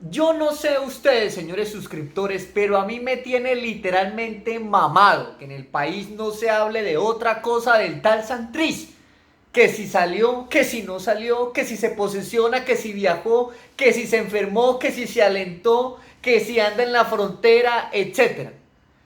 Yo no sé ustedes, señores suscriptores, pero a mí me tiene literalmente mamado que en el país no se hable de otra cosa del tal Santrich. Que si salió, que si no salió, que si se posesiona, que si viajó, que si se enfermó, que si se alentó, que si anda en la frontera, etcétera.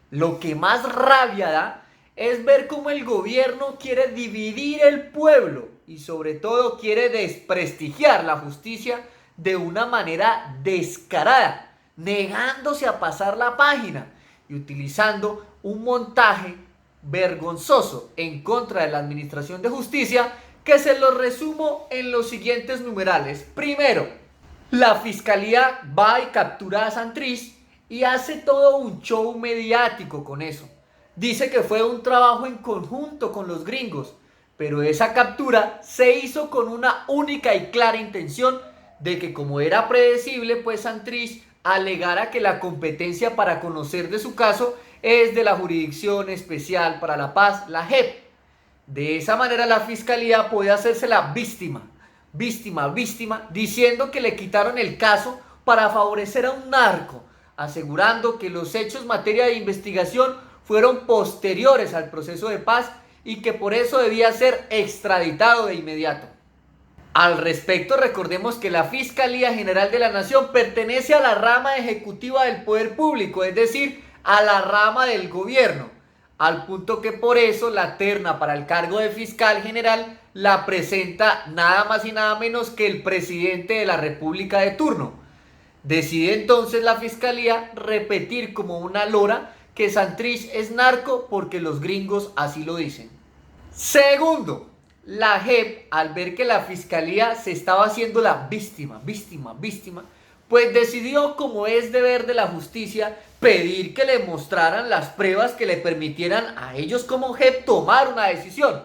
Lo que más rabia da es ver cómo el gobierno quiere dividir el pueblo y sobre todo quiere desprestigiar la justicia de una manera descarada, negándose a pasar la página y utilizando un montaje vergonzoso en contra de la administración de justicia que se lo resumo en los siguientes numerales. Primero, la fiscalía va y captura a Santrich y hace todo un show mediático con eso. Dice que fue un trabajo en conjunto con los gringos, pero esa captura se hizo con una única y clara intención de que, como era predecible, pues Santrich alegara que la competencia para conocer de su caso es de la Jurisdicción Especial para la Paz, la JEP. De esa manera la fiscalía puede hacerse la víctima, diciendo que le quitaron el caso para favorecer a un narco, asegurando que los hechos en materia de investigación fueron posteriores al proceso de paz y que por eso debía ser extraditado de inmediato. Al respecto, recordemos que la Fiscalía General de la Nación pertenece a la rama ejecutiva del poder público, es decir, a la rama del gobierno, al punto que por eso la terna para el cargo de fiscal general la presenta nada más y nada menos que el presidente de la República de turno. Decide entonces la fiscalía repetir como una lora que Santrich es narco porque los gringos así lo dicen. Segundo, la JEP, al ver que la fiscalía se estaba haciendo la víctima, pues decidió, como es deber de la justicia, pedir que le mostraran las pruebas que le permitieran a ellos como JEP tomar una decisión.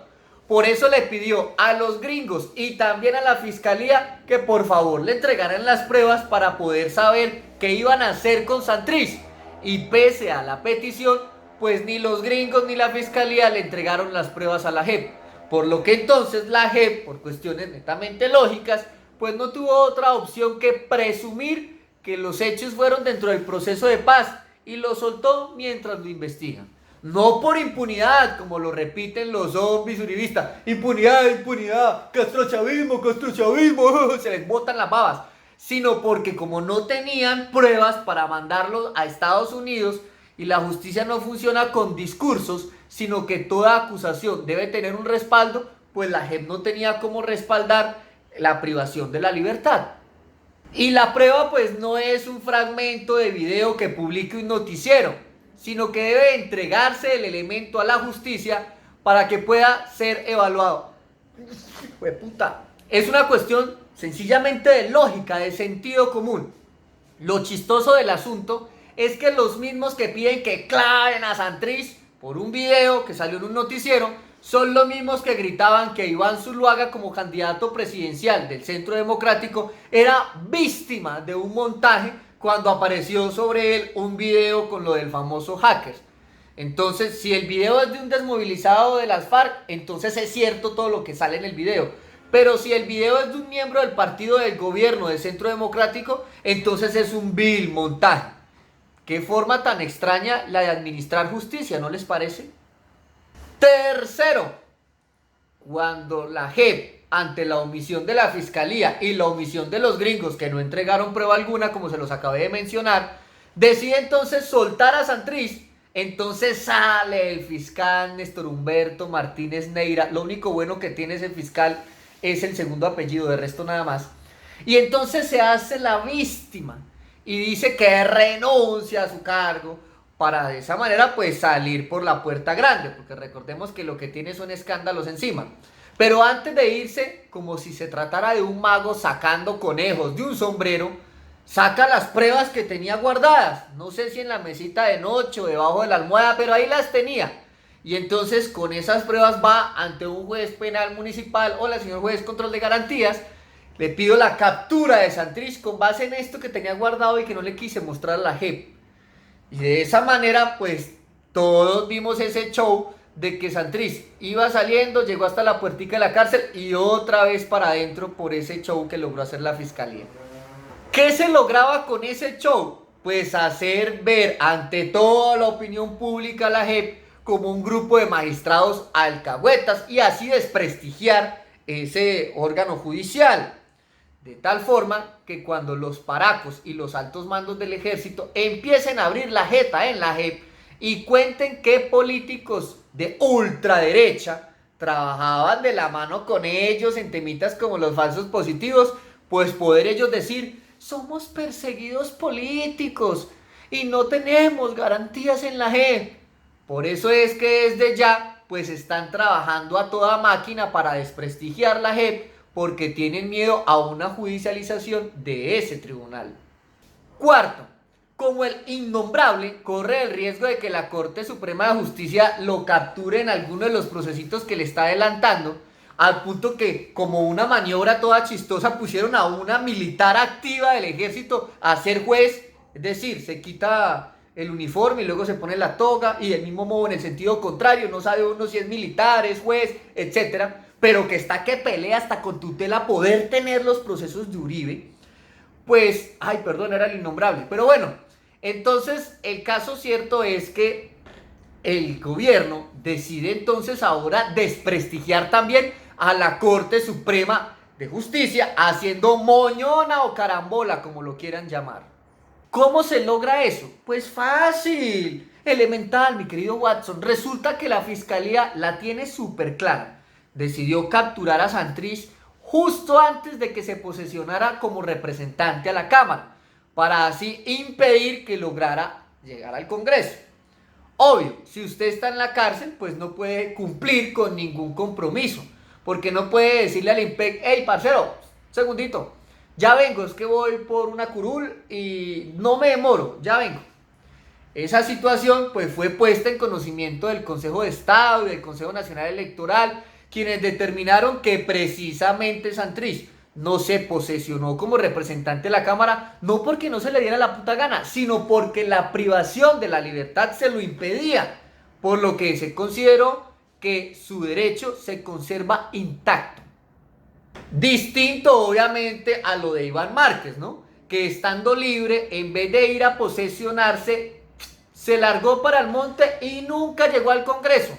Por eso le pidió a los gringos y también a la fiscalía que por favor le entregaran las pruebas para poder saber qué iban a hacer con Santrich. Y pese a la petición, pues ni los gringos ni la fiscalía le entregaron las pruebas a la JEP. Por lo que entonces la JEP, por cuestiones netamente lógicas, pues no tuvo otra opción que presumir que los hechos fueron dentro del proceso de paz y lo soltó mientras lo investigan. No por impunidad, como lo repiten los zombies uribistas. Impunidad, castrochavismo, se les botan las babas. Sino porque como no tenían pruebas para mandarlos a Estados Unidos y la justicia no funciona con discursos, sino que toda acusación debe tener un respaldo, pues la JEP no tenía cómo respaldar la privación de la libertad. Y la prueba pues no es un fragmento de video que publique un noticiero, sino que debe entregarse el elemento a la justicia para que pueda ser evaluado. Es una cuestión sencillamente de lógica, de sentido común. Lo chistoso del asunto es que los mismos que piden que claven a Santrich por un video que salió en un noticiero son los mismos que gritaban que Iván Zuluaga, como candidato presidencial del Centro Democrático, era víctima de un montaje cuando apareció sobre él un video con lo del famoso hacker. Entonces, si el video es de un desmovilizado de las FARC, entonces es cierto todo lo que sale en el video. Pero si el video es de un miembro del partido del gobierno del Centro Democrático, entonces es un vil montaje. Qué forma tan extraña la de administrar justicia, ¿no les parece? Tercero, cuando la JEP, ante la omisión de la fiscalía y la omisión de los gringos que no entregaron prueba alguna, como se los acabé de mencionar, decide entonces soltar a Santrich. Entonces sale el fiscal Néstor Humberto Martínez Neira. Lo único bueno que tiene ese fiscal es el segundo apellido, de resto nada más. Y entonces se hace la víctima y dice que renuncia a su cargo para de esa manera pues salir por la puerta grande, porque recordemos que lo que tiene son escándalos encima. Pero antes de irse, como si se tratara de un mago sacando conejos de un sombrero, saca las pruebas que tenía guardadas. No sé si en la mesita de noche o debajo de la almohada, pero ahí las tenía. Y entonces con esas pruebas va ante un juez penal municipal: hola, señor juez control de garantías, le pido la captura de Santrich con base en esto que tenía guardado y que no le quise mostrar a la JEP. Y de esa manera pues todos vimos ese show de que Santrich iba saliendo, llegó hasta la puertica de la cárcel y otra vez para adentro por ese show que logró hacer la fiscalía. ¿Qué se lograba con ese show? Pues hacer ver ante toda la opinión pública a la JEP como un grupo de magistrados alcahuetas y así desprestigiar ese órgano judicial. De tal forma que cuando los paracos y los altos mandos del ejército empiecen a abrir la jeta en la JEP y cuenten qué políticos de ultraderecha trabajaban de la mano con ellos en temitas como los falsos positivos, pues poder ellos decir: somos perseguidos políticos y no tenemos garantías en la JEP. Por eso es que desde ya pues están trabajando a toda máquina para desprestigiar la JEP, porque tienen miedo a una judicialización de ese tribunal. Cuarto, como el innombrable corre el riesgo de que la Corte Suprema de Justicia lo capture en alguno de los procesitos que le está adelantando, al punto que, como una maniobra toda chistosa, pusieron a una militar activa del ejército a ser juez, es decir, se quita el uniforme y luego se pone la toga, y del mismo modo en el sentido contrario, no sabe uno si es militar, es juez, etcétera, pero que está que pelea hasta con tutela poder tener los procesos de Uribe. Pues, ay, perdón, era el innombrable, pero bueno, entonces el caso cierto es que el gobierno decide entonces ahora desprestigiar también a la Corte Suprema de Justicia, haciendo moñona o carambola, como lo quieran llamar. ¿Cómo se logra eso? Pues fácil, elemental, mi querido Watson. Resulta que la fiscalía la tiene súper clara. Decidió capturar a Santrich justo antes de que se posesionara como representante a la Cámara, para así impedir que lograra llegar al Congreso. Obvio, si usted está en la cárcel, pues no puede cumplir con ningún compromiso, porque no puede decirle al IMPEC: hey, parcero, segundito, ya vengo, es que voy por una curul y no me demoro, ya vengo. Esa situación pues fue puesta en conocimiento del Consejo de Estado y del Consejo Nacional Electoral, quienes determinaron que precisamente Santrich no se posesionó como representante de la Cámara, no porque no se le diera la puta gana, sino porque la privación de la libertad se lo impedía, por lo que se consideró que su derecho se conserva intacto. Distinto obviamente a lo de Iván Márquez, ¿no? Que estando libre, en vez de ir a posesionarse, se largó para el monte y nunca llegó al Congreso.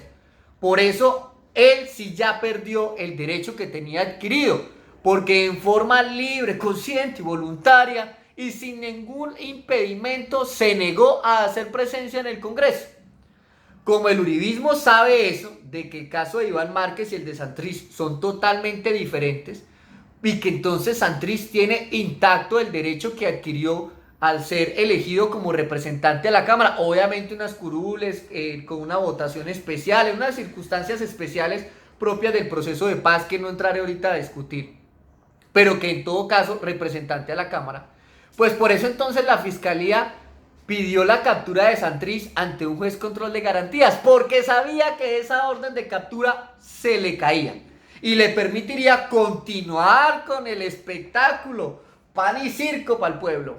Por eso él sí ya perdió el derecho que tenía adquirido, porque en forma libre, consciente y voluntaria y sin ningún impedimento se negó a hacer presencia en el Congreso. Como el uribismo sabe eso, de que el caso de Iván Márquez y el de Santrich son totalmente diferentes, y que entonces Santrich tiene intacto el derecho que adquirió al ser elegido como representante de la Cámara, obviamente unas curules, con una votación especial, en unas circunstancias especiales propias del proceso de paz que no entraré ahorita a discutir, pero que en todo caso representante a la Cámara. Pues por eso entonces la Fiscalía pidió la captura de Santrich ante un juez control de garantías, porque sabía que esa orden de captura se le caía y le permitiría continuar con el espectáculo, pan y circo para el pueblo.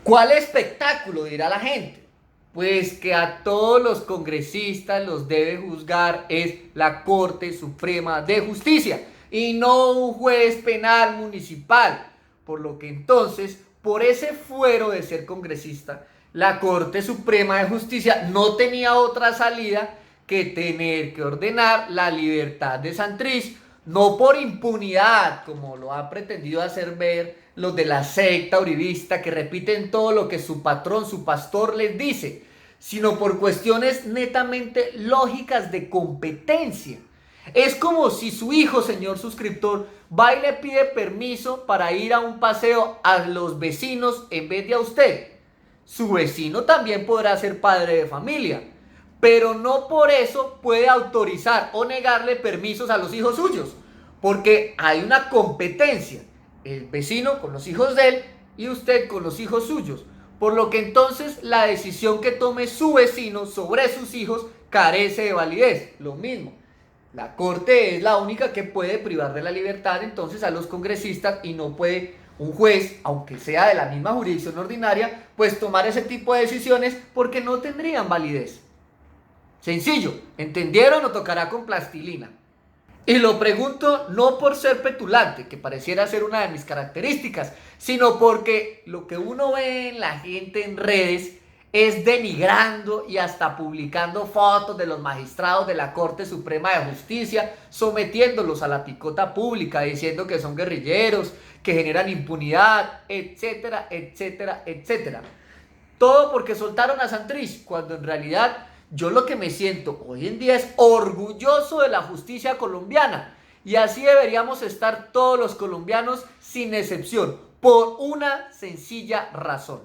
¿Cuál espectáculo?, dirá la gente. Pues que a todos los congresistas los debe juzgar es la Corte Suprema de Justicia y no un juez penal municipal, por lo que entonces, por ese fuero de ser congresista, la Corte Suprema de Justicia no tenía otra salida que tener que ordenar la libertad de Santrich, no por impunidad, como lo ha pretendido hacer ver los de la secta uribista, que repiten todo lo que su patrón, su pastor les dice, sino por cuestiones netamente lógicas de competencia. Es como si su hijo, señor suscriptor, va y le pide permiso para ir a un paseo a los vecinos en vez de a usted. Su vecino también podrá ser padre de familia, pero no por eso puede autorizar o negarle permisos a los hijos suyos, porque hay una competencia, el vecino con los hijos de él y usted con los hijos suyos, por lo que entonces la decisión que tome su vecino sobre sus hijos carece de validez. Lo mismo, la Corte es la única que puede privar de la libertad entonces a los congresistas, y no puede un juez, aunque sea de la misma jurisdicción ordinaria, pues tomar ese tipo de decisiones porque no tendrían validez. Sencillo, ¿entendieron o tocará con plastilina? Y lo pregunto no por ser petulante, que pareciera ser una de mis características, sino porque lo que uno ve en la gente en redes es denigrando y hasta publicando fotos de los magistrados de la Corte Suprema de Justicia, sometiéndolos a la picota pública, diciendo que son guerrilleros, que generan impunidad, etcétera, etcétera, etcétera. Todo porque soltaron a Santrich, cuando en realidad yo lo que me siento hoy en día es orgulloso de la justicia colombiana. Y así deberíamos estar todos los colombianos sin excepción, por una sencilla razón.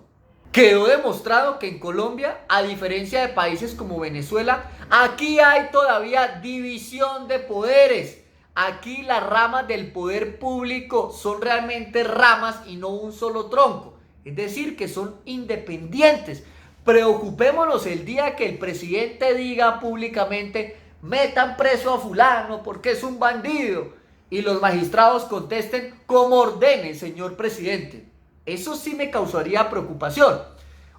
Quedó demostrado que en Colombia, a diferencia de países como Venezuela, aquí hay todavía división de poderes. Aquí las ramas del poder público son realmente ramas y no un solo tronco. Es decir, que son independientes. Preocupémonos el día que el presidente diga públicamente: metan preso a fulano porque es un bandido. Y los magistrados contesten: como ordene, señor presidente. Eso sí me causaría preocupación.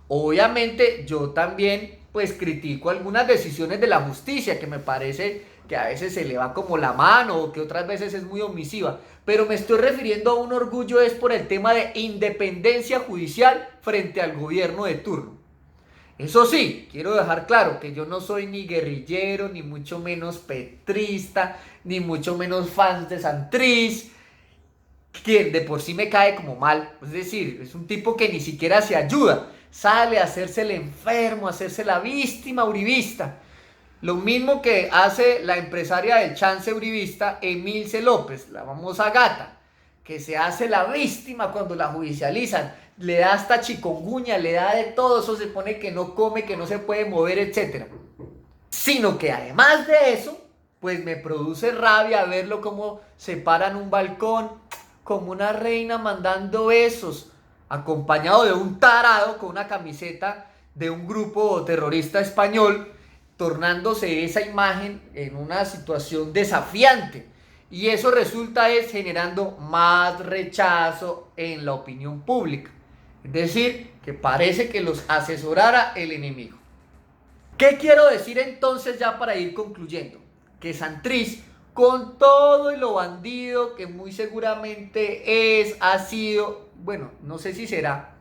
Obviamente yo también pues critico algunas decisiones de la justicia que me parece que a veces se le va como la mano o que otras veces es muy omisiva. Pero me estoy refiriendo a un orgullo es por el tema de independencia judicial frente al gobierno de turno. Eso sí, quiero dejar claro que yo no soy ni guerrillero, ni mucho menos petrista, ni mucho menos fan de Santrich, quien de por sí me cae como mal. Es decir, es un tipo que ni siquiera se ayuda, sale a hacerse el enfermo, a hacerse la víctima uribista. Lo mismo que hace la empresaria del chance uribista, Emilce López, la famosa gata, que se hace la víctima cuando la judicializan, le da hasta chikungunya, le da de todo, eso se pone que no come, que no se puede mover, etc. Sino que además de eso, pues me produce rabia verlo como se para en un balcón, como una reina mandando besos, acompañado de un tarado con una camiseta de un grupo terrorista español, tornándose esa imagen en una situación desafiante. Y eso resulta es generando más rechazo en la opinión pública. Es decir, que parece que los asesorara el enemigo. ¿Qué quiero decir entonces ya para ir concluyendo? Que Santrich, con todo y lo bandido que muy seguramente es, ha sido, bueno, no sé si será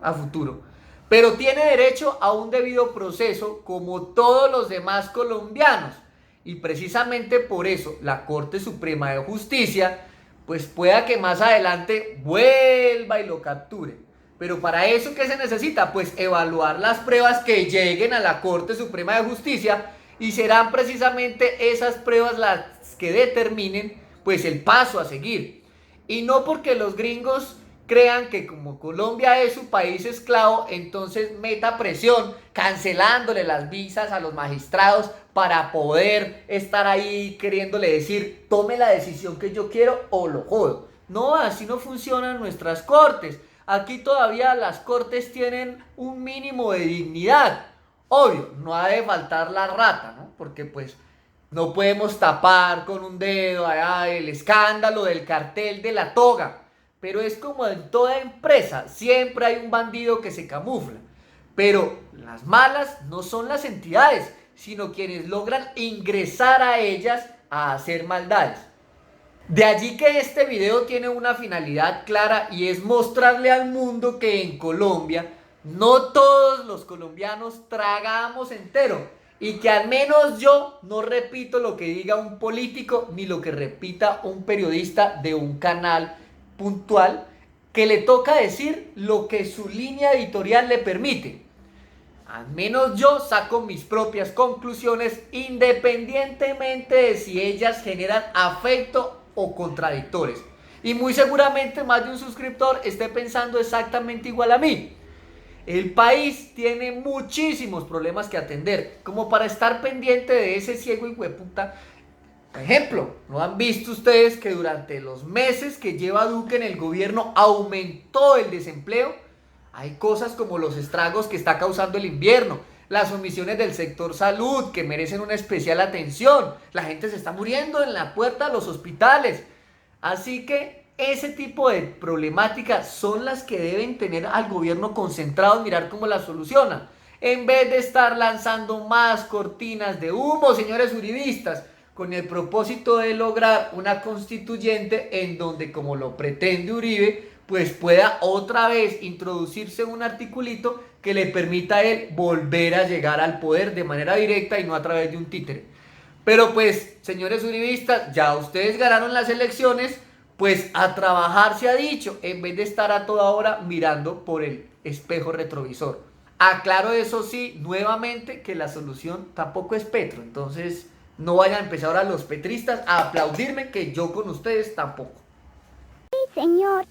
a futuro, pero tiene derecho a un debido proceso como todos los demás colombianos. Y precisamente por eso la Corte Suprema de Justicia, pues pueda que más adelante vuelva y lo capture. Pero para eso, ¿qué se necesita? Pues evaluar las pruebas que lleguen a la Corte Suprema de Justicia, y serán precisamente esas pruebas las que determinen pues el paso a seguir. Y no porque los gringos crean que como Colombia es su país esclavo, entonces meta presión cancelándole las visas a los magistrados para poder estar ahí queriéndole decir: tome la decisión que yo quiero o lo jodo. No, así no funcionan nuestras cortes. Aquí todavía las cortes tienen un mínimo de dignidad. Obvio, no ha de faltar la rata, ¿no? Porque pues no podemos tapar con un dedo el escándalo del cartel de la toga. Pero es como en toda empresa, siempre hay un bandido que se camufla. Pero las malas no son las entidades, sino quienes logran ingresar a ellas a hacer maldades. De allí que este video tiene una finalidad clara, y es mostrarle al mundo que en Colombia no todos los colombianos tragamos entero, y que al menos yo no repito lo que diga un político ni lo que repita un periodista de un canal puntual, que le toca decir lo que su línea editorial le permite. Al menos yo saco mis propias conclusiones independientemente de si ellas generan afecto o contradictores. Y muy seguramente más de un suscriptor esté pensando exactamente igual a mí. El país tiene muchísimos problemas que atender como para estar pendiente de ese ciego hijueputa. Por ejemplo, ¿no han visto ustedes que durante los meses que lleva Duque en el gobierno aumentó el desempleo? Hay cosas como los estragos que está causando el invierno, las omisiones del sector salud que merecen una especial atención. La gente se está muriendo en la puerta de los hospitales. Así que ese tipo de problemáticas son las que deben tener al gobierno concentrado en mirar cómo las soluciona, en vez de estar lanzando más cortinas de humo, señores uribistas, con el propósito de lograr una constituyente en donde, como lo pretende Uribe, pues pueda otra vez introducirse un articulito que le permita a él volver a llegar al poder de manera directa y no a través de un títere. Pero pues, señores uribistas, ya ustedes ganaron las elecciones, pues a trabajar se ha dicho, en vez de estar a toda hora mirando por el espejo retrovisor. Aclaro eso sí, nuevamente, que la solución tampoco es Petro. Entonces, no vayan a empezar ahora los petristas a aplaudirme, que yo con ustedes tampoco. Sí, señor.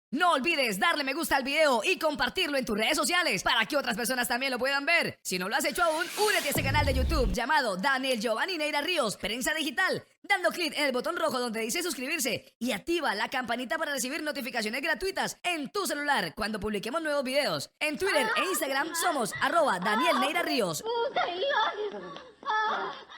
No olvides darle me gusta al video y compartirlo en tus redes sociales para que otras personas también lo puedan ver. Si no lo has hecho aún, únete a este canal de YouTube llamado Daniel Giovanni Neira Ríos, Prensa Digital, dando clic en el botón rojo donde dice suscribirse y activa la campanita para recibir notificaciones gratuitas en tu celular cuando publiquemos nuevos videos. En Twitter e Instagram somos @Daniel Neira Ríos.